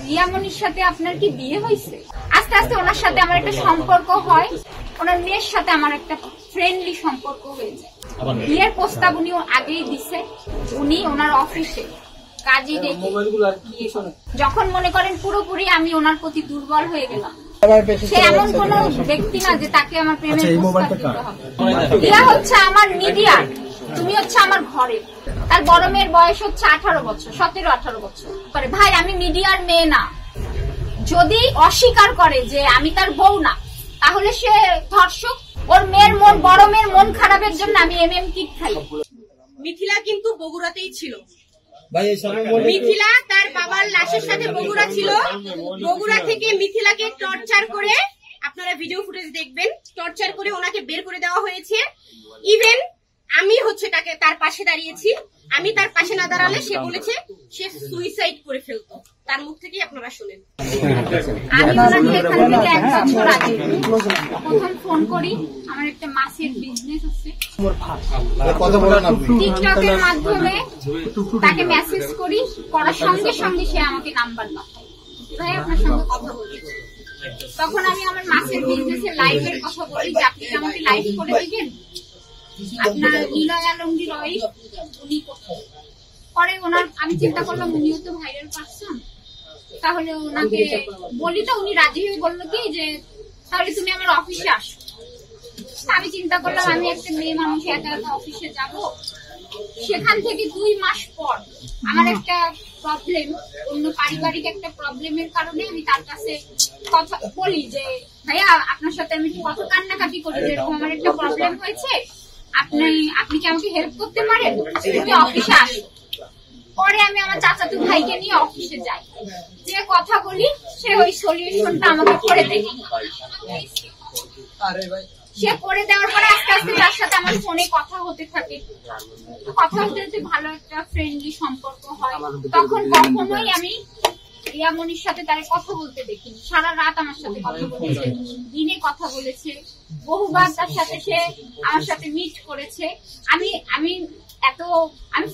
রিয়ামনির সাথে আপনার কি বিয়ে হয়েছে? আস্তে আস্তে ওনার সাথে আমার একটা সম্পর্ক হয়, ওনার মেয়ের সাথে আমার একটা ফ্রেন্ডলি সম্পর্ক হয়ে যায়। বিয়ের প্রস্তাব উনি আগেই দিছে, উনি ওনার অফিসে কাজী ডেকে যখন মনে করেন পুরোপুরি আমি ওনার প্রতি দুর্বল হয়ে গেলাম। সে এমন কোন ব্যক্তি না যে তাকে আমার প্রেমের প্রস্তাব দিতে হবে। রিয়া হচ্ছে আমার মিডিয়ার, তুমি হচ্ছে আমার ঘরে। তার বড় মেয়ের বয়স হচ্ছে 18 বছর, 17-18 বছর। ভাই আমি মিডিয়ার মেয়ে না। যদি অস্বীকার করে যে আমি তার বউ না, তাহলে সে ধর্ষক। ওর মেয়ের মন, বড় মেয়ের মন খারাপের জন্য আমি MM কিট খাই। মিথিলা কিন্তু বগুড়াতেই ছিল। মিথিলা তার বাবার লাশের সাথে বগুড়া ছিল। বগুড়া থেকে মিথিলাকে টর্চার করে, আপনারা ভিডিও ফুটেজ দেখবেন, টর্চার করে ওনাকে বের করে দেওয়া হয়েছে। ইভেন আমি হচ্ছে তার পাশে দাঁড়িয়েছি। আমি তার পাশে না দাঁড়ালে সে বলেছে সে সুইসাইড করে ফেলতো। তার মুখ থেকেই আপনারা শুনেন। আমি ওনাকে এখান থেকে 1 বছর আগে প্রথম ফোন করি। আমার একটা মাছের বিজনেস আছে, টিকটকের মাধ্যমে তাকে মেসেজ করি। করার সঙ্গে সঙ্গে সে আমাকে নাম্বার পাঠায়, ভাই আপনার সঙ্গে কথা বলি। তখন আমি আমার মাছের বিজনেসের লাইভের কথা বলি যে আপনি কি আমাকে লাইভ করে দিবেন, আপনার নিলয় আলমগীর রয় উনি পরে ওনার আমি চিন্তা করলাম উনিও তো ভাইরাল পারসন, তাহলে ওনাকে বলি। তো উনি রাজি হয়ে বললো কি যে তাহলে তুমি আমার অফিসে আসো। আমি চিন্তা করলাম আমি একটা মেয়ে মানুষ একা একা অফিসে যাব। সেখান থেকে 2 মাস পর আমার একটা প্রবলেম, অন্য পারিবারিক একটা প্রবলেমের কারণে আমি তার কাছে কথা বলি যে ভাইয়া আপনার সাথে আমি কত কান্নাকাটি করি, যেরকম আমার একটা প্রবলেম হয়েছে, আপনি কি আমাকে হেল্প করতে পারেন, তুমি অফিসে আসো। পরে আমি আমার চাচাতো ভাইকে নিয়ে অফিসে যাই, যে কথা বলি, সে ওই সলিউশনটা আমাকে করে দেয়। সে করে দেওয়ার পরে আস্তে আস্তে তার সাথে আমার ফোনে কথা হতে থাকে। কথা হতে হতে ভালো একটা ফ্রেন্ডলি সম্পর্ক হয়। তখন কখনোই আমি রিয়ামনির সাথে তার কথা বলতে দেখিনি। সারা রাত আমার সাথে কথা বলেছে, দিনে কথা বলেছে, বহুবার তার সাথে সে আমার সাথে মিট করেছে। আমি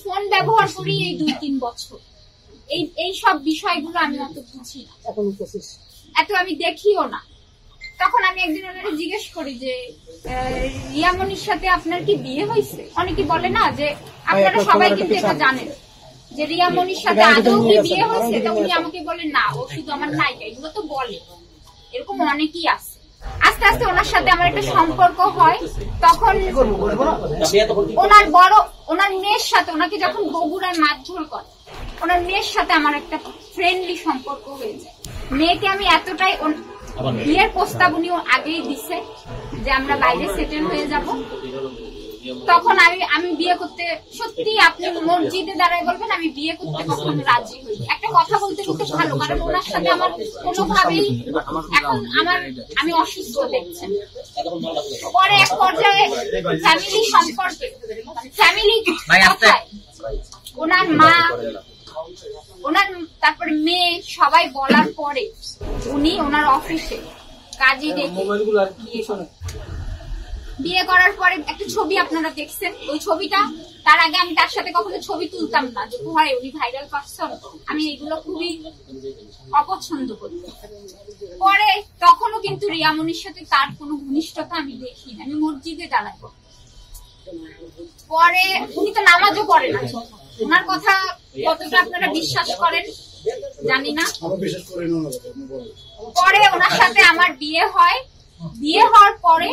ফোন ব্যবহার করি এই 2-3 বছর। এই সব বিষয়গুলো আমি অত বুঝি না, এত আমি দেখিও না। তখন আমি একদিন ওনাকে জিজ্ঞেস করি যে রিয়ামনির সাথে আপনার কি বিয়ে হয়েছে? অনেকে বলে না যে আপনারা সবাই কিন্তু এটা জানেন যে রিয়ামনির সাথে আদৌ কি বিয়ে হয়েছে। তো উনি আমাকে বলেন না, ও শুধু আমার নায়িকা। এগুলো তো বলে, এরকম অনেকেই আছে। আস্তে আস্তে ওনার সাথে আমার একটা সম্পর্ক হয়। তখন ওনার মেয়ের সাথে, ওনাকে যখন বগুড়ায় মারধর করে, ওনার মেয়ের সাথে আমার একটা ফ্রেন্ডলি সম্পর্ক হয়ে যায়। মেয়েকে আমি এতটাই, বিয়ের প্রস্তাব উনি আগেই দিছে যে আমরা বাইরে সেটেল হয়ে যাব। তখন আমি বিয়ে করতে, সত্যি আপনি মসজিদে দাঁড়ায় বলবেন আমি বিয়ে করতে কখনো রাজি হই। একটা কথা বলতে কিন্তু ভালো, কারণ ওনার সাথে আমার কোনোভাবেই এখন আমি অসুস্থ দেখছেন। পরে এক পর্যায়ে ফ্যামিলি সম্পর্কে, ফ্যামিলি ওনার মা, তারপরে মেয়ে সবাই বলার পরে উনি ওনার অফিসে কাজী ডেকে বিয়ে করার পরে একটা ছবি আপনারা দেখছেন। ওই ছবিটা, তার আগে আমি তার সাথে কখনো ছবি তুলতাম না, যে হয় উনি ভাইরাল পারসন, আমি এগুলো খুবই অপছন্দ করি। পরে তখনও কিন্তু রিয়ামনির সাথে তার কোনো ঘনিষ্ঠতা আমি দেখি না। আমি মসজিদে দাঁড়াই, পরে উনি তো নামাজও পড়ে না। ওনার কথা কতটা আপনারা বিশ্বাস করেন জানি না। পরে ওনার সাথে আমার বিয়ে হয়। বিয়ে হওয়ার পরে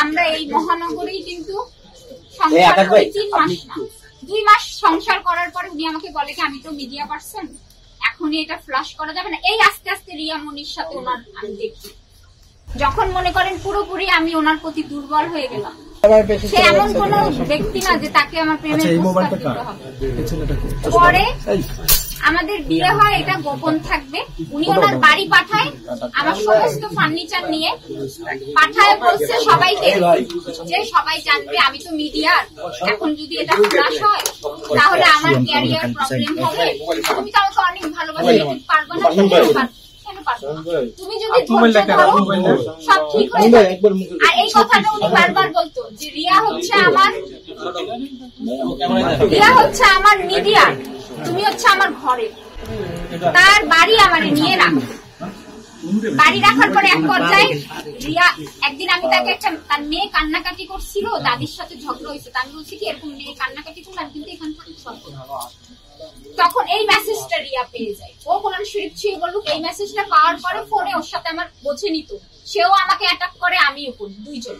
আমরা এই মহানগরেই কিন্তু সংসার করি 3 মাস না, 2 মাস সংসার করার পরে উনি আমাকে বলে কি আমি তো মিডিয়া পারসন, এখনই এটা ফ্লাশ করা যাবে না। এই আস্তে আস্তে রিয়ামনির সাথে ওনার আমি দেখি, যখন মনে করেন পুরোপুরি আমি ওনার প্রতি দুর্বল হয়ে গেলাম। সে এমন কোন ব্যক্তি না যে তাকে আমার প্রেমের প্রস্তাব দিতে হবে। পরে আমাদের বিয়ে হয়, এটা গোপন থাকবে। উনি ওনার বাড়ি পাঠায়, আমার সমস্ত ফার্নিচার নিয়ে পাঠায়, বলছে সবাইকে যে সবাই জানবে আমি তো মিডিয়ার, এখন যদি এটা ফ্লাশ হয় তাহলে আমার ক্যারিয়ার প্রবলেম হবে। তুমি তো আমাকে অনেক ভালোবাসো, পারবো না, কেন পারবো না? তুমি যদি সব ঠিক হয়ে যাবে। আর এই কথাটা উনি বারবার বলতো যে রিয়া হচ্ছে আমার মিডিয়ার, তুমি হচ্ছে আমার ঘরে। তার বাড়ি আমার নিয়ে রাখে। বাড়ি রাখার পরে এক পর্যায়ে রিয়া একদিন আমি তাকে একটা তার মেয়ে কান্নাকাটি করছিল, দাদির সাথে ঝগড়া হয়েছে, আমি বলছি কি এরকম মেয়ে কান্নাকাটি করলে আমি কিন্তু এখান থেকে তখন এই মেসেজটা রিয়া পেয়ে যায়। ও কোরআন শরীফ ছুঁয়ে বলল, এই মেসেজটা পাওয়ার পরে ফোনে ওর সাথে আমার বোঝে নিত, সেও আমাকে অ্যাটাক করে, আমিও করি, দুইজন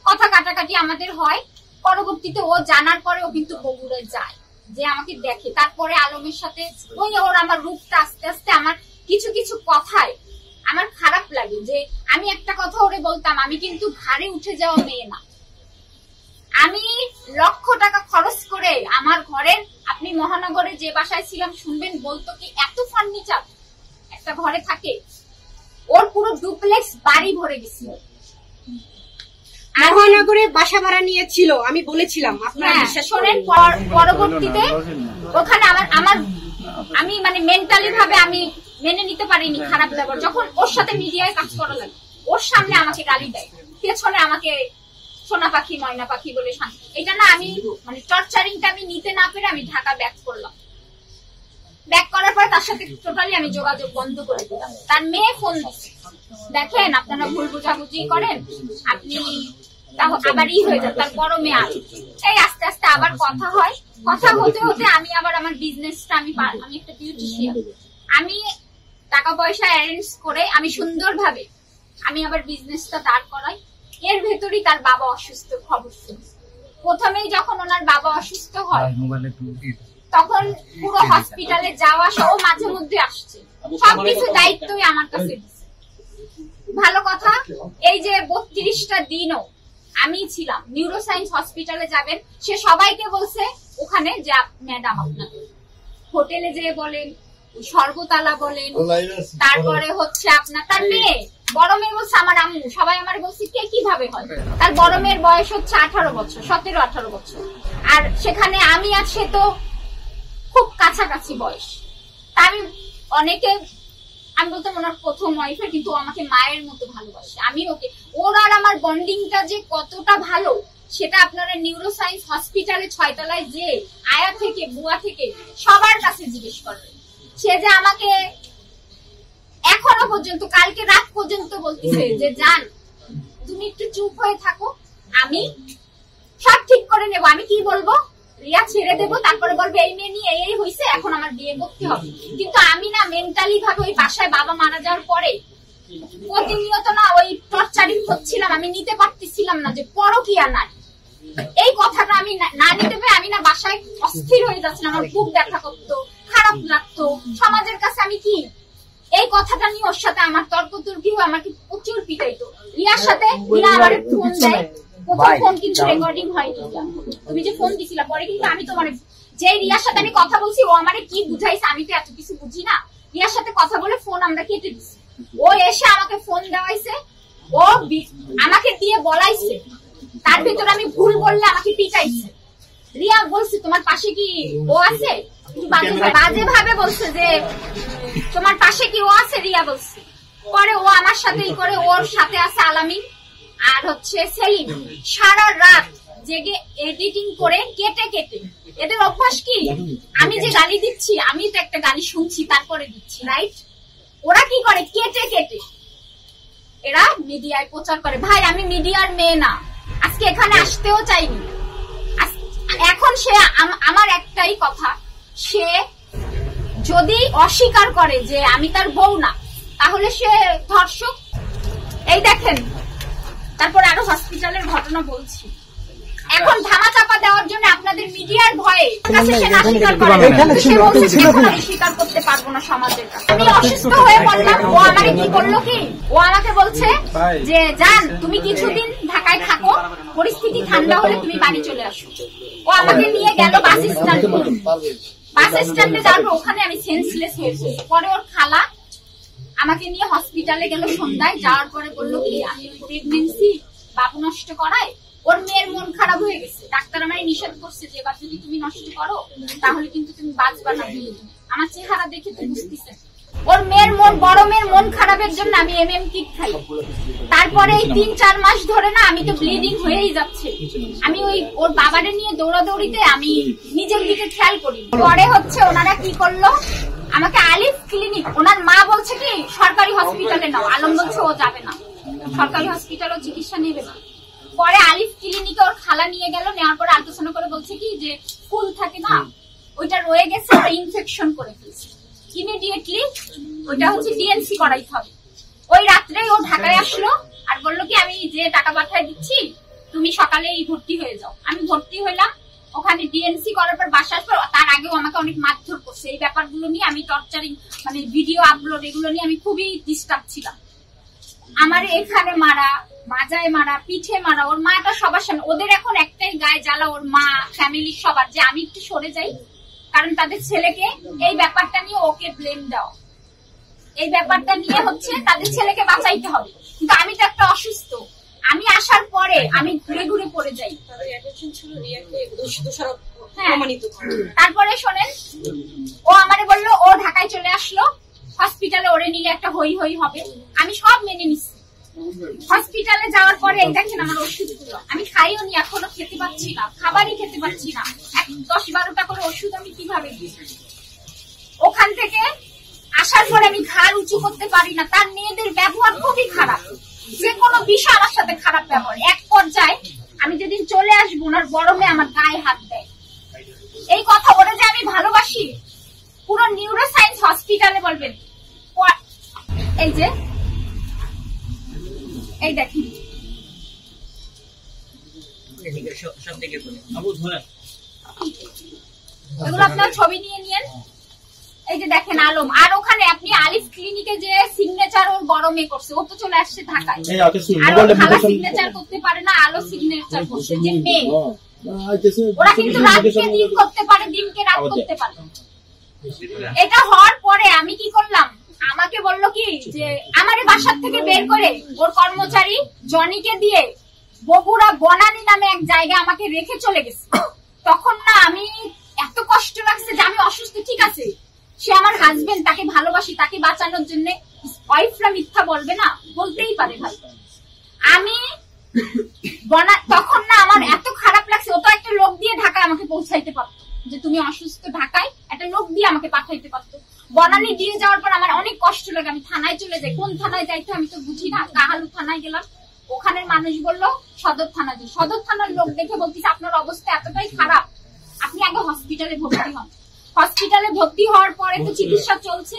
কথা কাটাকাটি আমাদের হয়। পরবর্তীতে ও জানার পরে ও কিন্তু বগুড়ায় যায়, যে আমাকে দেখে। তারপরে আলমের সাথে ওই ওর আমার রূপটা আস্তে আস্তে আমার কিছু কিছু কথায় আমার খারাপ লাগে, যে আমি একটা কথা ওরে বলতাম, আমি কিন্তু ঘাড়ে উঠে যাওয়া মেয়ে না, আমি লক্ষ টাকা খরচ করে আমার ঘরের, আপনি মহানগরে যে বাসায় ছিলাম শুনবেন, বলতো কি এত ফার্নিচার একটা ঘরে থাকে, ওর পুরো ডুপ্লেক্স বাড়ি ভরে গেছিল। মহানগরে বাসা ভাড়া নিয়েছিল, আমি বলেছিলাম আপনারা বিশ্বাস করেন। পরবর্তীতে ওখানে আমার আমি মানে মেন্টালি ভাবে আমি মেনে নিতে পারিনি খারাপ ব্যবহার। যখন ওর সাথে মিডিয়ায় কাজ করা লাগে, ওর সামনে আমাকে গালি দেয়, পেছনে আমাকে সোনা পাখি ময়না পাখি বলে এটা না, আমি মানে টর্চারিংটা আমি নিতে না পেরে আমি ঢাকা ব্যাক করলাম। ব্যাক করার পর তার সাথে টোটালি আমি যোগাযোগ বন্ধ করে দিলাম। তার মেয়ে ফোন দিচ্ছে, দেখেন আপনারা ভুল বুঝাবুঝি করেন, আপনি আবারই হয়ে যায়। তার বড় মেয়ে আর এই আস্তে আস্তে আবার কথা হয়, কথা হতে হতে আমি আবার আমার বিজনেসটা আমি একটা বিউটিশিয়ান, আমি টাকা পয়সা অ্যারেঞ্জ করে আমি সুন্দরভাবে আমি আবার বিজনেসটা দাঁড় করাই। এর ভেতরেই তার বাবা অসুস্থ খবর শুনি। প্রথমেই যখন ওনার বাবা অসুস্থ হয় তখন পুরো হসপিটালে যাওয়া সহ মাঝে মধ্যে আসছে, সবকিছু দায়িত্বই আমার কাছে। ভালো কথা, এই যে 32টা দিনও আমি ছিলাম। নিউরোসায়েন্স হসপিটালে যাবেন, সে সবাইকে বলছে ওখানে যে ম্যাডাম আপনাদের হোটেলে যেয়ে বলেন, স্বর্গতালা বলেন, তারপরে হচ্ছে আপনার তার মেয়ে বড় মেয়ে বলছে আমার আম্মু, সবাই আমার বলছে কে কিভাবে হয়। তার বড় মেয়ের বয়স হচ্ছে 18 বছর, 17-18 বছর, আর সেখানে আমি আর সে তো খুব কাছাকাছি বয়স। তা আমি অনেকে আমি বলতাম ওনার প্রথম ওয়াইফের, কিন্তু আমাকে মায়ের মতো ভালোবাসে। আমি ওকে, ওর আর আমার বন্ডিংটা যে কতটা ভালো সেটা আপনারা নিউরোসায়েন্স হসপিটালে 6 তলায় যে আয়া থেকে বুয়া থেকে সবার কাছে জিজ্ঞেস করবেন। সে যে আমাকে এখনো পর্যন্ত কালকে রাত পর্যন্ত বলতেছে যে জান তুমি একটু চুপ হয়ে থাকো, আমি সব ঠিক করে নেবো। আমি কি বলবো, রিয়া ছেড়ে দেবো, তারপরে বলবে এই মেয়ে নিয়ে এই হয়েছে, এখন আমার বিয়ে করতে হবে। কিন্তু আমি না মেন্টালি ভাবে ওই বাসায় বাবা মারা যাওয়ার পরে প্রতিনিয়ত না ওই টর্চারিং হচ্ছিলাম, আমি নিতে পারতেছিলাম না যে পরকীয়া নারী এই কথাটা আমি না নিতে পেরে আমি না বাসায় অস্থির হয়ে যাচ্ছিলাম, আমার বুক ব্যথা করতো, খারাপ লাগতো। সমাজের কাছে আমি কি এই কথাটা নিয়ে ওর সাথে আমার তর্কতর্কি হয়ে আমাকে প্রচুর পিটাইতো। রিয়ার সাথে রিয়া আমার ফোন দেয়, প্রথম ফোন কিন্তু রেকর্ডিং হয়নি, তুমি যে ফোন দিছিলা পরে কিন্তু আমি তোমার যে রিয়ার সাথে আমি কথা বলছি ও আমারে কি বুঝাইছে, আমি তো এত কিছু বুঝি না। রিয়ার সাথে কথা বলে ফোন আমরা কেটে দিছি, ও এসে আমাকে ফোন দেওয়াইছে, ও আমাকে দিয়ে বলাইছে, তার ভিতরে আমি ভুল বললে আমাকে পিটাইছে। রিয়া বলছে তোমার পাশে কি ও আছে, বাজে ভাবে বলছে যে তোমার পাশে কি ও আছে, রিয়া বলছে। পরে ও আমার সাথে করে, ওর সাথে আছে আলামিন আর হচ্ছে সেলিম, সারা রাত জেগে এডিটিং করে কেটে কেটে। এদের অভ্যাস কি, আমি যে গালি দিচ্ছি আমি তো একটা গালি শুনছি তারপরে দিচ্ছি, রাইট? ওরা কি করে কেটে কেটে এরা মিডিয়ায় প্রচার করে। ভাই আমি মিডিয়ার মেয়ে না, আজকে এখানে আসতেও চাইনি। এখন সে আমার একটাই কথা, সে যদি অস্বীকার করে যে আমি তার বউ না, তাহলে সে ধর্ষক। এই দেখেন, তারপর আরো হসপিটালের ঘটনা বলছি। এখন ধামাচাপা দেওয়ার জন্য আপনাদের মিডিয়ার ভয়ে কাছে সে না স্বীকার করে, সে বলছে এখন আমি স্বীকার করতে পারবো না সমাজের কাছে। আমি অসুস্থ হয়ে পড়লাম, ও আমাকে কি করলো কি, ও আমাকে বলছে যে জান তুমি কিছুদিন ঢাকায় থাকো, পরিস্থিতি ঠান্ডা হলে তুমি বাড়ি চলে আসো। ও আমাকে নিয়ে গেল বাস স্ট্যান্ডে, বাস স্ট্যান্ডে যাওয়ার ওখানে আমি সেন্সলেস হয়েছি। পরে ওর খালা আমাকে নিয়ে হসপিটালে গেল সন্ধ্যায়, যাওয়ার পরে বললো কি আমি প্রেগনেন্সি বাবু নষ্ট করায়। ওর মেয়ের মন খারাপ হয়ে গেছে, ডাক্তার আমায় নিষেধ করছে যে এবার যদি তুমি নষ্ট করো তাহলে কিন্তু তুমি বাঁচবা না। আমার চেহারা দেখে তো বুঝতেছে ওর মেয়ের মন, বড় মেয়ের মন খারাপের জন্য আমি MM কিট খাই। তারপরে এই 3-4 মাস ধরে না আমি তো ব্লিডিং হয়েই যাচ্ছে। আমি ওই ওর বাবারে নিয়ে দৌড়াদৌড়িতে আমি নিজের দিকে খেয়াল করি। পরে হচ্ছে ওনারা কি করলো, আমাকে আলিফ ক্লিনিক, ওনার মা বলছে কি সরকারি হসপিটালে নাও, আলম বলছে ও যাবে না, সরকারি হসপিটালও চিকিৎসা নেবে না। পরে আলিফ ক্লিনিকে ওর খালা নিয়ে গেল, নেওয়ার পরে আলোচনা করে বলছে কি যে ফুল থাকে না ওইটা রয়ে গেছে, ওটা ইনফেকশন করে ফেলছে, ইমিডিয়েটলি ওইটা হচ্ছে ডিএনসি করাইতে হবে। ওই রাত্রেই ও ঢাকায় আসলো আর বললো কি আমি যে টাকা পাঠায় দিচ্ছি তুমি সকালেই ভর্তি হয়ে যাও। আমি ভর্তি হইলাম, ওখানে ডিএনসি করার পর বাসা আসলো, তার আগেও আমাকে অনেক মারধর করছে। এই ব্যাপারগুলো নিয়ে আমি টর্চারিং মানে ভিডিও আপলোড এগুলো নিয়ে আমি খুবই ডিস্টার্ব ছিলাম। আমার এখানে মারা, মাজায় মারা, পিঠে মারা, ওর মাটা সবার সামনে। ওদের এখন একটাই গায়ে জ্বালা, ওর মা ফ্যামিলি সবার, যে আমি একটু সরে যাই, কারণ তাদের ছেলেকে এই ব্যাপারটা নিয়ে ওকে ব্লেম দাও, এই ব্যাপারটা নিয়ে হচ্ছে তাদের ছেলেকে বাঁচাইতে হবে। কিন্তু আমি তো একটা অসুস্থ, আমি আসার পরে আমি ঘুরে ঘুরে পড়ে যাই। তারপরে শোনেন, ও আমারে বললো ও ঢাকায় চলে আসলো, হসপিটালে ওরে নিলে একটা হই হই হবে, আমি সব মেনে নিচ্ছি। হসপিটালে যাওয়ার পরে এই দেখেন আমার ওষুধগুলো আমি খাইও নি, এখনো খেতে পাচ্ছি না, খাবারই খেতে পাচ্ছি না, 10-12টা করে ওষুধ আমি কিভাবে দিই। ওখান থেকে আসার পরে আমি ঘাড় উঁচু করতে পারি না, তার মেয়েদের ব্যবহার খুবই খারাপ, যে কোনো বিষয় আমার সাথে খারাপ ব্যবহার। এক পর্যায়ে আমি যেদিন চলে আসবো ওনার বড় মেয়ে আমার গায়ে হাত দেয়। এই কথা ওরা যে আমি ভালোবাসি পুরো নিউরো সায়েন্স হসপিটালে বলবেন। এই যে এই দেখেন এগুলো আপনার ছবি নিয়ে নিয়েন। এই যে দেখেন আলম, আর ওখানে আপনি আলিফ ক্লিনিকে যে সিগনেচার ওর বড় মেয়ে করছে, ও তো চলে আসছে ঢাকায়, খালা সিগনেচার করতে পারে না, আলো সিগনেচার করছে যে মেয়ে। ওরা কিন্তু রাতকে দিন করতে পারে, দিনকে রাত করতে পারে। এটা হওয়ার পরে আমি কি করলাম, আমাকে বললো কি যে আমার বাসার থেকে বের করে ওর কর্মচারী জনিকে দিয়ে বগুড়া বনানী নামে এক জায়গায় আমাকে রেখে চলে গেছে। তখন না আমি এত কষ্ট লাগছে যে আমি অসুস্থ, ঠিক আছে সে আমার হাজবেন্ড, তাকে ভালোবাসি, তাকে বাঁচানোর জন্য ওয়াইফরা মিথ্যা বলবে না, বলতেই পারে ভাই। আমি তখন না আমার এত খারাপ লাগছে, ও তো একটা লোক দিয়ে ঢাকায় আমাকে পৌঁছাইতে পারতো, যে তুমি অসুস্থ ঢাকায় একটা লোক দিয়ে আমাকে পাঠাইতে পারতো। বনানী দিয়ে যাওয়ার পর আমার অনেক কষ্ট লাগে, আমি থানায় চলে যাই, কোন থানায় যাইতে আমি তো বুঝি না। কাহালু থানায় গেলাম, ওখানের মানুষ বললো সদর থানা যাই। সদর থানার লোক দেখে বলতেছে আপনার অবস্থা এতটাই খারাপ, আপনি আগে হসপিটালে ভর্তি হন। হসপিটালে ভর্তি হওয়ার পরে তো চিকিৎসা চলছে,